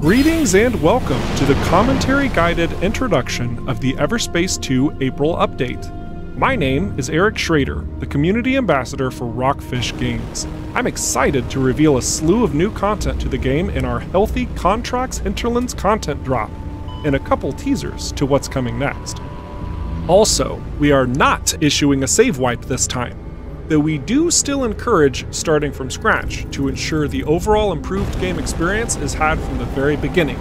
Greetings and welcome to the commentary-guided introduction of the Everspace 2 April update. My name is Eric Schrader, the Community Ambassador for Rockfish Games. I'm excited to reveal a slew of new content to the game in our Healthy Contracts Hinterlands content drop, and a couple teasers to what's coming next. Also, we are not issuing a save wipe this time, though we do still encourage starting from scratch to ensure the overall improved game experience is had from the very beginning.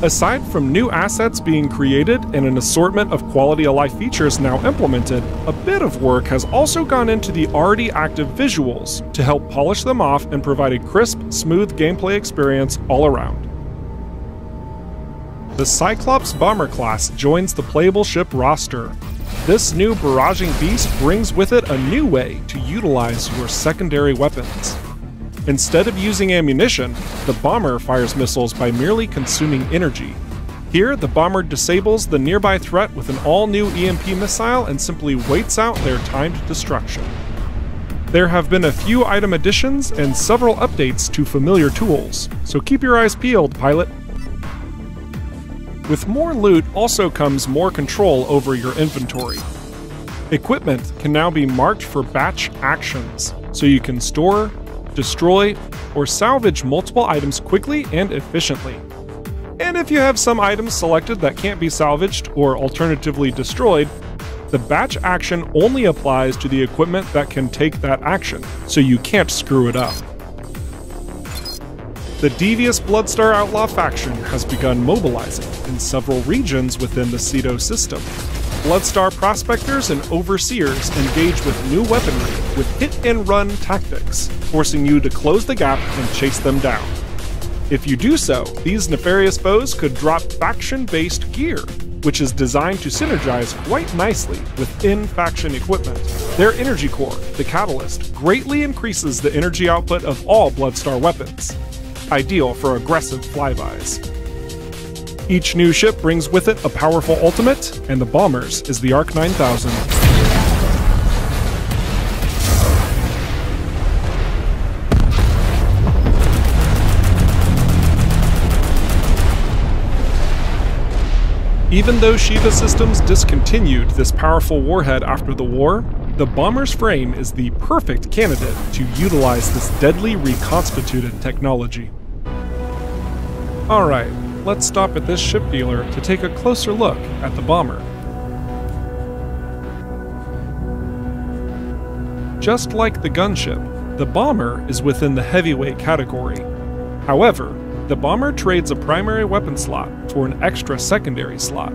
Aside from new assets being created and an assortment of quality of life features now implemented, a bit of work has also gone into the already active visuals to help polish them off and provide a crisp, smooth gameplay experience all around. The Cyclops Bomber class joins the playable ship roster. This new barraging beast brings with it a new way to utilize your secondary weapons. Instead of using ammunition, the bomber fires missiles by merely consuming energy. Here, the bomber disables the nearby threat with an all-new EMP missile and simply waits out their timed destruction. There have been a few item additions and several updates to familiar tools, so keep your eyes peeled, pilot. With more loot also comes more control over your inventory. Equipment can now be marked for batch actions, so you can store, destroy, or salvage multiple items quickly and efficiently. And if you have some items selected that can't be salvaged or alternatively destroyed, the batch action only applies to the equipment that can take that action, so you can't screw it up. The devious Bloodstar Outlaw faction has begun mobilizing in several regions within the Cedo system. Bloodstar prospectors and overseers engage with new weaponry with hit-and-run tactics, forcing you to close the gap and chase them down. If you do so, these nefarious foes could drop faction-based gear, which is designed to synergize quite nicely with in-faction equipment. Their energy core, the Catalyst, greatly increases the energy output of all Bloodstar weapons, ideal for aggressive flybys. Each new ship brings with it a powerful ultimate, and the Bombers is the Arc 9000. Even though Shiva Systems discontinued this powerful warhead after the war, the Bomber's frame is the perfect candidate to utilize this deadly reconstituted technology. Alright, let's stop at this ship dealer to take a closer look at the Bomber. Just like the gunship, the Bomber is within the heavyweight category. However, the Bomber trades a primary weapon slot for an extra secondary slot.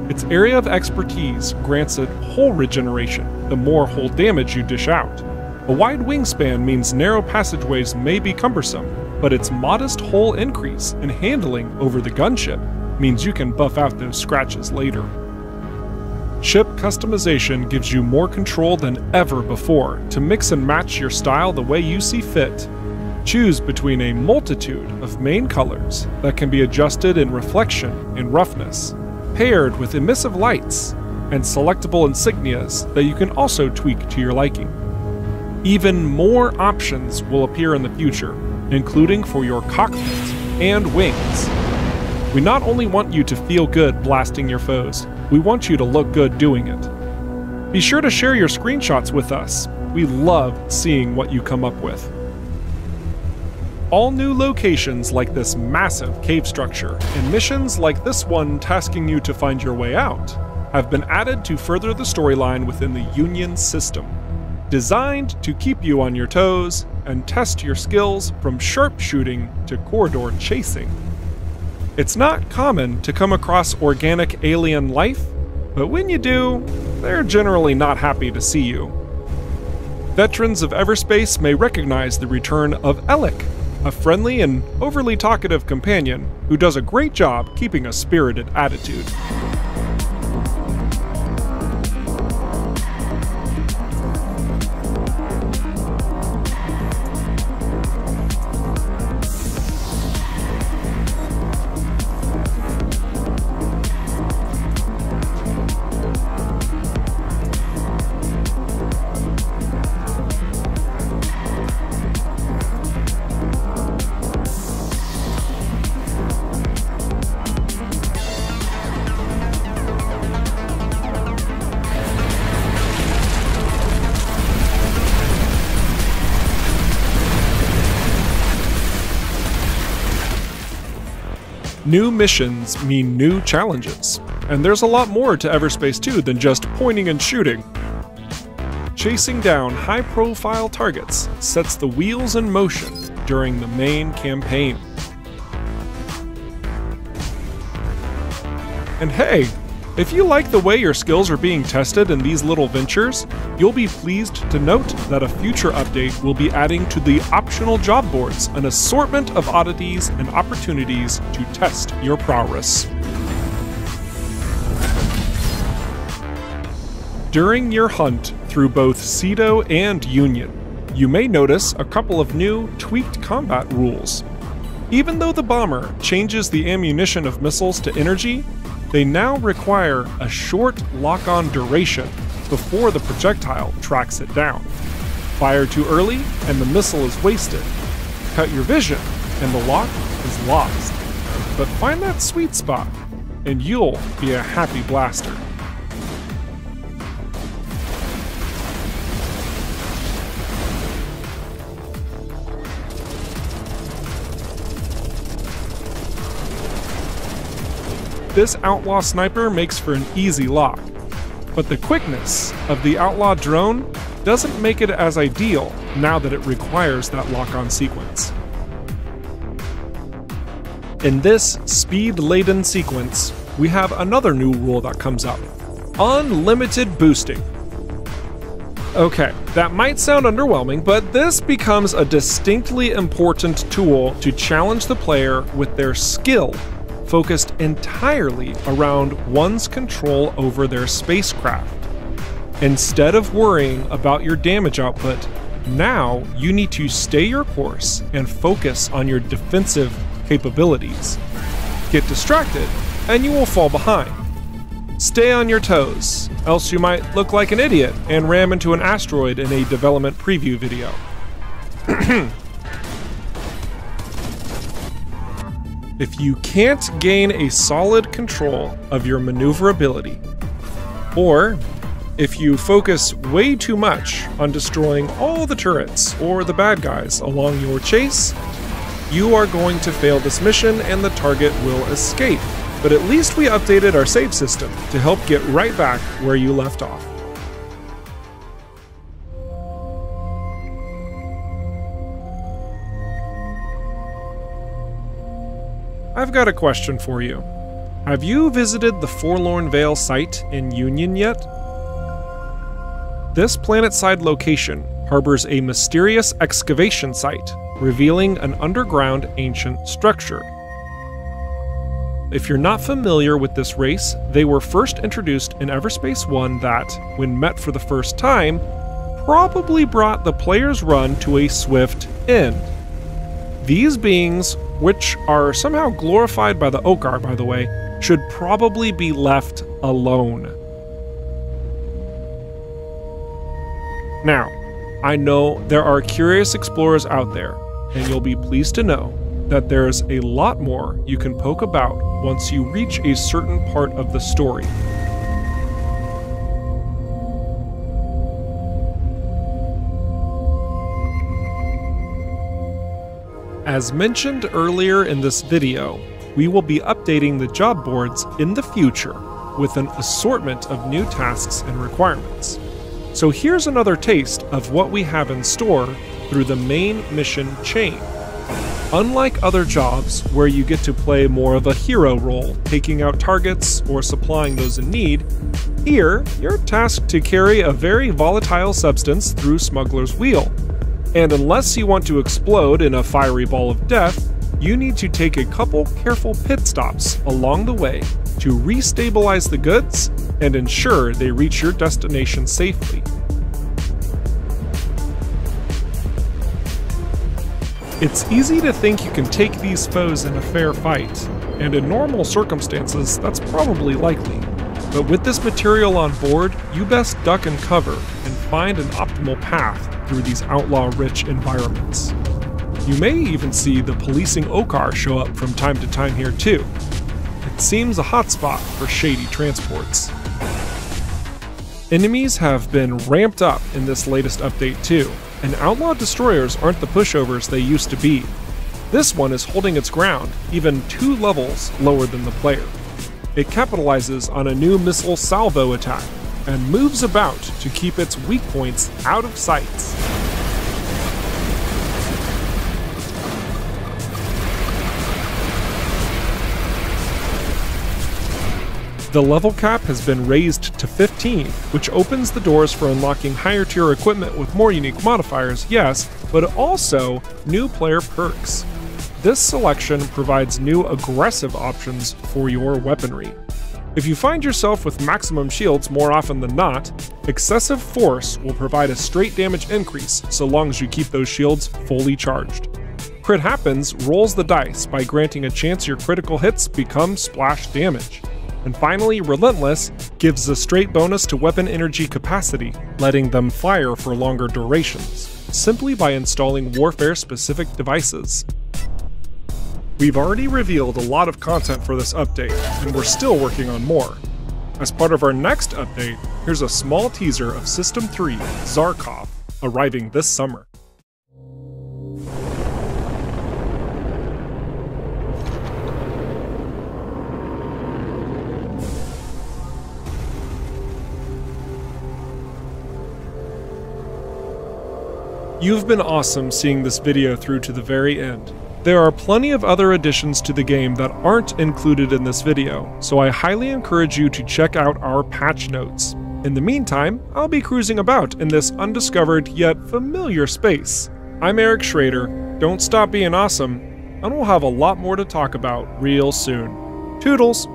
Its area of expertise grants it hull regeneration the more hull damage you dish out. A wide wingspan means narrow passageways may be cumbersome, but its modest hull increase in handling over the gunship means you can buff out those scratches later. Ship customization gives you more control than ever before to mix and match your style the way you see fit. Choose between a multitude of main colors that can be adjusted in reflection and roughness, paired with emissive lights and selectable insignias that you can also tweak to your liking. Even more options will appear in the future, including for your cockpit and wings. We not only want you to feel good blasting your foes, we want you to look good doing it. Be sure to share your screenshots with us. We love seeing what you come up with. All new locations like this massive cave structure, and missions like this one tasking you to find your way out, have been added to further the storyline within the Union system, designed to keep you on your toes and test your skills from sharpshooting to corridor chasing. It's not common to come across organic alien life, but when you do, they're generally not happy to see you. Veterans of Everspace may recognize the return of Alec, a friendly and overly talkative companion who does a great job keeping a spirited attitude. New missions mean new challenges, and there's a lot more to Everspace 2 than just pointing and shooting. Chasing down high-profile targets sets the wheels in motion during the main campaign. And hey, if you like the way your skills are being tested in these little ventures, you'll be pleased to note that a future update will be adding to the optional job boards an assortment of oddities and opportunities to test your prowess. During your hunt through both Cedo and Union, you may notice a couple of new, tweaked combat rules. Even though the bomber changes the ammunition of missiles to energy, they now require a short lock-on duration before the projectile tracks it down. Fire too early and the missile is wasted. Cut your vision and the lock is lost. But find that sweet spot and you'll be a happy blaster. This outlaw sniper makes for an easy lock, but the quickness of the outlaw drone doesn't make it as ideal now that it requires that lock-on sequence. In this speed-laden sequence, we have another new rule that comes up: unlimited boosting. Okay, that might sound underwhelming, but this becomes a distinctly important tool to challenge the player with their skill focused entirely around one's control over their spacecraft. Instead of worrying about your damage output, now you need to stay your course and focus on your defensive capabilities. Get distracted, and you will fall behind. Stay on your toes, else you might look like an idiot and ram into an asteroid in a development preview video. If you can't gain a solid control of your maneuverability, or if you focus way too much on destroying all the turrets or the bad guys along your chase, you are going to fail this mission and the target will escape. But at least we updated our save system to help get right back where you left off. I've got a question for you. Have you visited the Forlorn Vale site in Union yet? This planet-side location harbors a mysterious excavation site, revealing an underground ancient structure. If you're not familiar with this race, they were first introduced in Everspace 1 that, when met for the first time, probably brought the player's run to a swift end. These beings, which are somehow glorified by the Okar by the way, should probably be left alone. Now, I know there are curious explorers out there, and you'll be pleased to know that there's a lot more you can poke about once you reach a certain part of the story. As mentioned earlier in this video, we will be updating the job boards in the future with an assortment of new tasks and requirements. So here's another taste of what we have in store through the main mission chain. Unlike other jobs where you get to play more of a hero role, taking out targets or supplying those in need, here you're tasked to carry a very volatile substance through Smuggler's Wheel. And unless you want to explode in a fiery ball of death, you need to take a couple careful pit stops along the way to restabilize the goods and ensure they reach your destination safely. It's easy to think you can take these foes in a fair fight, and in normal circumstances that's probably likely. But with this material on board, you best duck and cover and find an optimal path through these outlaw-rich environments. You may even see the policing Okar show up from time to time here too. It seems a hotspot for shady transports. Enemies have been ramped up in this latest update too, and outlaw destroyers aren't the pushovers they used to be. This one is holding its ground, even 2 levels lower than the player. It capitalizes on a new missile salvo attack, and moves about to keep its weak points out of sight. The level cap has been raised to 15, which opens the doors for unlocking higher tier equipment with more unique modifiers, yes, but also new player perks. This selection provides new aggressive options for your weaponry. If you find yourself with maximum shields more often than not, excessive force will provide a straight damage increase so long as you keep those shields fully charged. Crit Happens rolls the dice by granting a chance your critical hits become splash damage. And finally, Relentless gives a straight bonus to weapon energy capacity, letting them fire for longer durations, simply by installing warfare-specific devices. We've already revealed a lot of content for this update, and we're still working on more. As part of our next update, here's a small teaser of System 3, Zarkov, arriving this summer. You've been awesome seeing this video through to the very end. There are plenty of other additions to the game that aren't included in this video, so I highly encourage you to check out our patch notes. In the meantime, I'll be cruising about in this undiscovered yet familiar space. I'm Eric Schrader, don't stop being awesome, and we'll have a lot more to talk about real soon. Toodles!